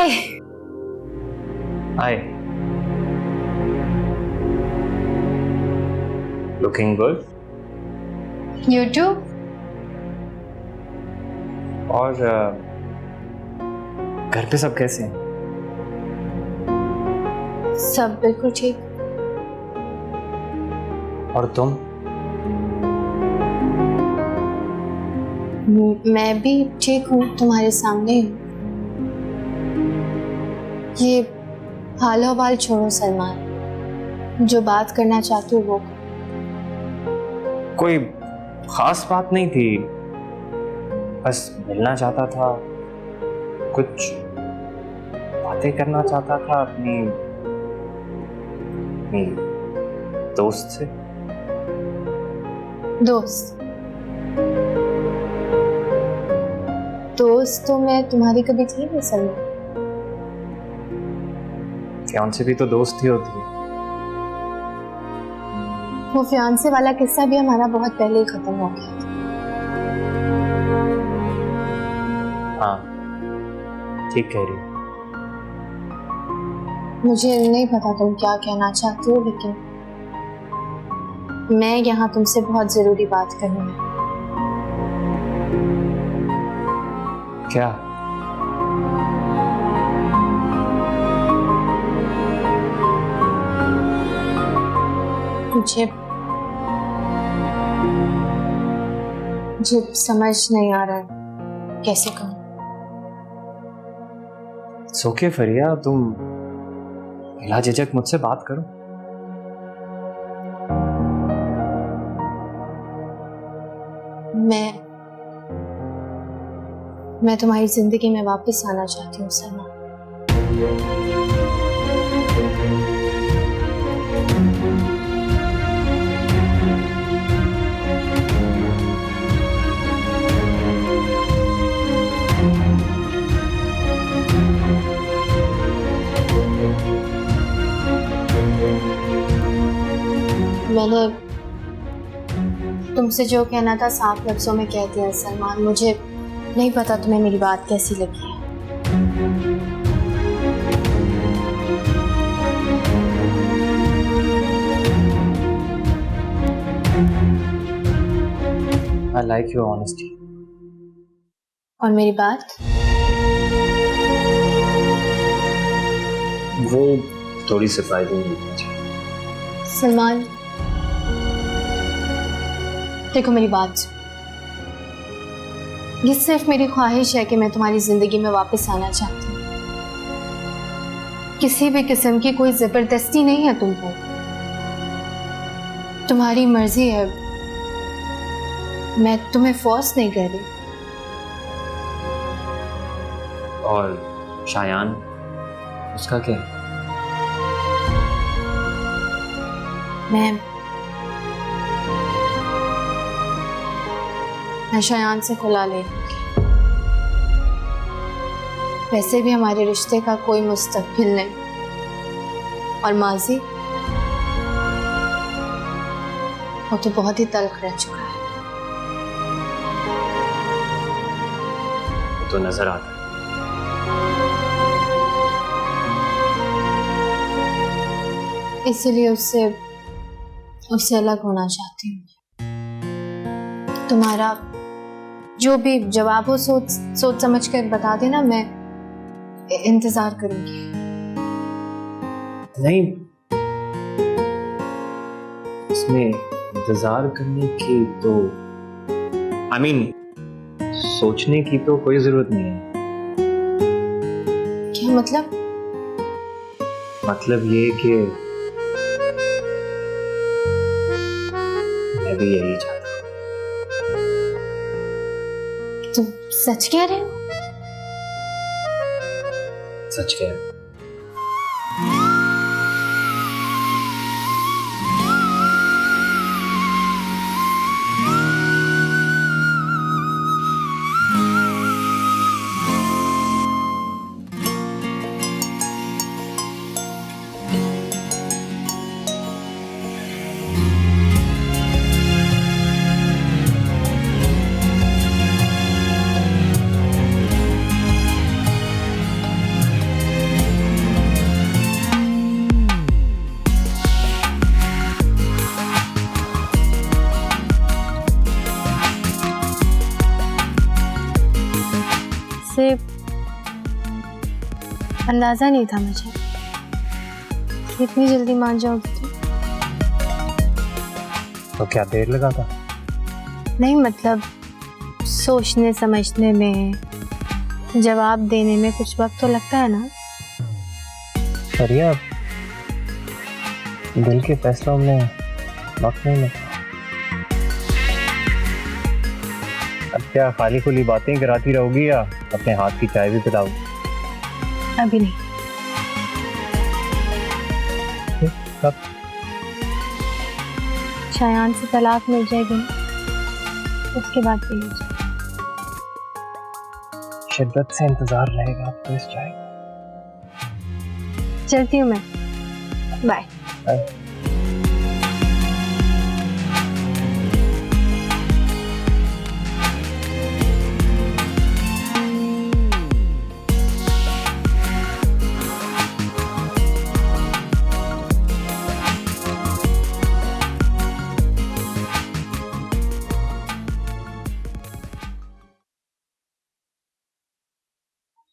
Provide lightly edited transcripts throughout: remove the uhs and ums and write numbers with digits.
Hi. Hi. Looking good. You too. और घर पे सब कैसे हैं? सब बिल्कुल ठीक। और तुम? मैं भी ठीक हूँ, तुम्हारे सामने हूँ। ये हाल हवाल छोड़ो सलमान, जो बात करना चाहती हो वो करो। कोई खास बात नहीं थी, बस मिलना चाहता था, कुछ बातें करना चाहता था अपनी दोस्त से। दोस्त दोस्त तो मैं तुम्हारी कभी थी नहीं सलमान। फियांसे भी तो दोस्त ही होती है। वो फियांसे वाला किस्सा भी हमारा बहुत पहले ही खत्म हो गया था। हाँ, ठीक कह रही हो। मुझे नहीं पता तुम क्या कहना चाहते हो, लेकिन मैं यहाँ तुमसे बहुत जरूरी बात करनी है। क्या? मुझे समझ नहीं आ रहा है कैसे कहूँ। सोके फरिया, तुम बिला झिझक मुझसे बात करो। मैं तुम्हारी जिंदगी में वापस आना चाहती हूँ सलमान। मैंने तुमसे जो कहना था साफ लफ्जों में कह दिया सलमान। मुझे नहीं पता तुम्हें मेरी बात कैसी लगी है। I like your honesty. और मेरी बात? वो थोड़ी सरप्राइजिंग है मुझे। सलमान देखो, मेरी बात सुनो। ये सिर्फ मेरी ख्वाहिश है कि मैं तुम्हारी जिंदगी में वापस आना चाहती हूँ। किसी भी किस्म की कोई जबरदस्ती नहीं है तुम पर। तुम्हारी मर्जी है, मैं तुम्हें फोर्स नहीं कर रही। और शायान, उसका क्या है? मैं शायान से खुला ले लूंगी। वैसे भी हमारे रिश्ते का कोई मुस्तकबिल नहीं, और माजी वो तो बहुत ही तल्ख रह चुका है। वो तो नजर आता है। इसलिए उससे अलग होना चाहती हूँ। तुम्हारा जो भी जवाब हो सोच समझ कर बता देना, मैं इंतजार करूंगी। नहीं, इसमें इंतजार करने की तो सोचने की तो कोई जरूरत नहीं है। क्या मतलब? मतलब ये कि मैं भी यही चाहता हूँ। तुम सच कह रहे हो? सच कह रहा हूं। अंदाजा नहीं था मुझे कि इतनी जल्दी मान जाओगी तुम। तो क्या देर लगा था? नहीं मतलब सोचने समझने में, जवाब देने में कुछ वक्त तो लगता है ना। फरिया, दिल के फैसलों में वक्त नहीं लगता। अब क्या खाली खुली बातें कराती रहोगी या अपने हाथ की चाय भी पिलाओगी? अभी नहीं। कब? शायान से तलाक मिल जाएगी ना, उसके बाद भी मिल जाएगी। शिद्दत से इंतजार रहेगा आपको इस चाय का। चलती हूँ मैं, बाय।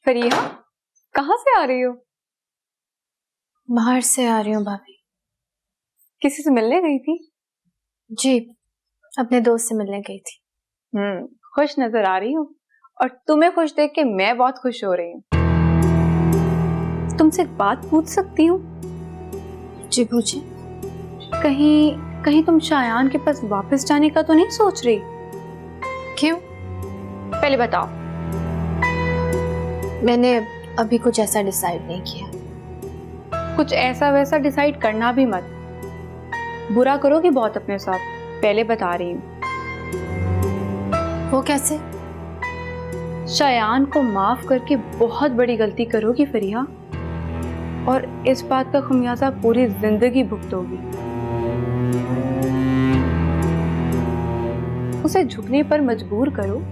फरिया, कहाँ से आ रही हो? बाहर से आ रही हूँ भाभी। किसी से मिलने गई थी? जी, अपने दोस्त से मिलने गई थी। खुश नजर आ रही हो और तुम्हें खुश देख के मैं बहुत खुश हो रही हूँ। तुमसे एक बात पूछ सकती हूँ? जी पूछे। कहीं तुम शायान के पास वापस जाने का तो नहीं सोच रही? क्यों? पहले बताओ। मैंने अभी कुछ ऐसा डिसाइड नहीं किया। कुछ ऐसा वैसा डिसाइड करना भी मत, बुरा करोगी बहुत अपने साथ, पहले बता रही हूँ। वो कैसे? शायान को माफ करके बहुत बड़ी गलती करोगी फरिया, और इस बात का खमियाजा पूरी जिंदगी भुगतोगी। उसे झुकने पर मजबूर करो।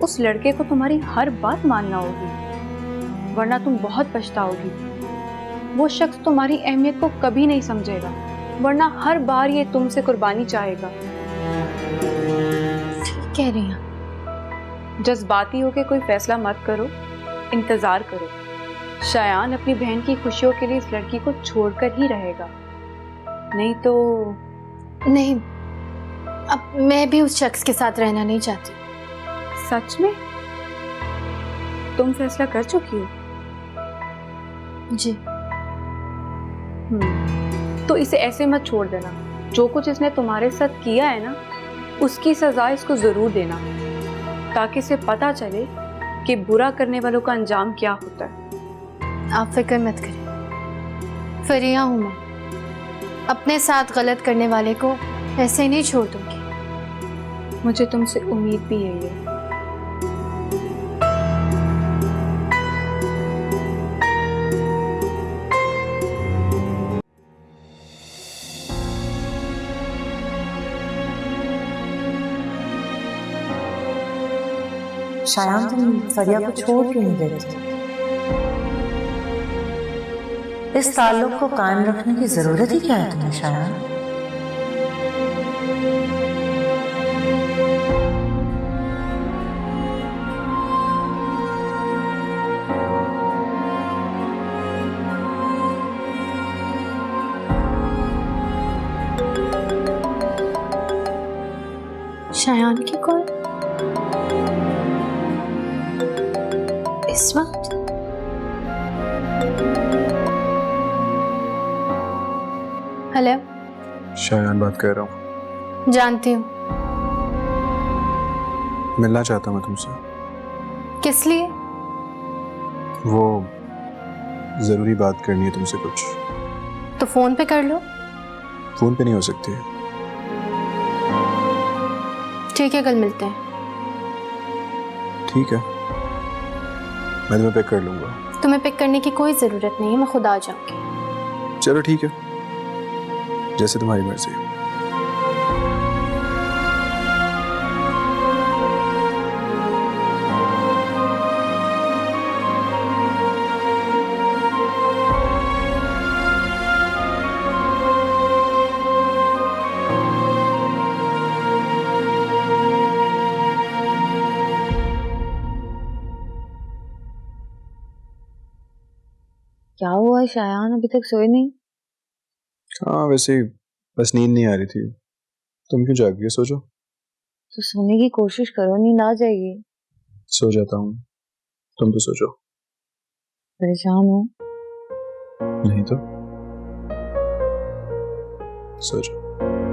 उस लड़के को तुम्हारी हर बात मानना होगी, वरना तुम बहुत पछताओगी। वो शख्स तुम्हारी अहमियत को कभी नहीं समझेगा, वरना हर बार ये तुमसे कुर्बानी चाहेगा। ठीक कह रही हैं। जज्बाती होके कोई फैसला मत करो, इंतजार करो। शायान अपनी बहन की खुशियों के लिए इस लड़की को छोड़कर ही रहेगा, नहीं तो। नहीं, अब मैं भी उस शख्स के साथ रहना नहीं चाहती। सच में? तुम फैसला कर चुकी हो? जी। तो इसे ऐसे मत छोड़ देना। जो कुछ इसने तुम्हारे साथ किया है ना, उसकी सजा इसको जरूर देना, ताकि इसे पता चले कि बुरा करने वालों का अंजाम क्या होता है। आप फिक्र मत करें, फरिया हूं मैं। अपने साथ गलत करने वाले को ऐसे ही नहीं छोड़ दूंगी। मुझे तुमसे उम्मीद भी यही है। शायान, तुम फरिया को छोड़ क्यों नहीं देती? इस ताल्लुक को कायम रखने की जरूरत ही क्या है तुम्हें शायान? शायान की कॉल इस वक्त? हेलो। शायान बात कर रहा हूँ। जानती हूँ। मिलना चाहता हूँ मैं तुमसे। किस लिए? वो जरूरी बात करनी है तुमसे कुछ। तो फोन पे कर लो। फोन पे नहीं हो सकती है। ठीक है, कल मिलते हैं। ठीक है, मैं तुम्हें पिक कर लूंगा। तुम्हें पिक करने की कोई जरूरत नहीं है, मैं खुद आ जाऊंगी। चलो ठीक है, जैसे तुम्हारी मर्जी। क्या हुआ शायान, अभी तक सोए नहीं? हाँ वैसे ही, बस नींद नहीं आ रही थी। तुम क्यों जाग गए? सो जाओ। तो सोने की कोशिश करो, नींद आ जाएगी। सो जाता हूँ, तुम तो सो जाओ। परेशान हो? नहीं तो सो जाओ।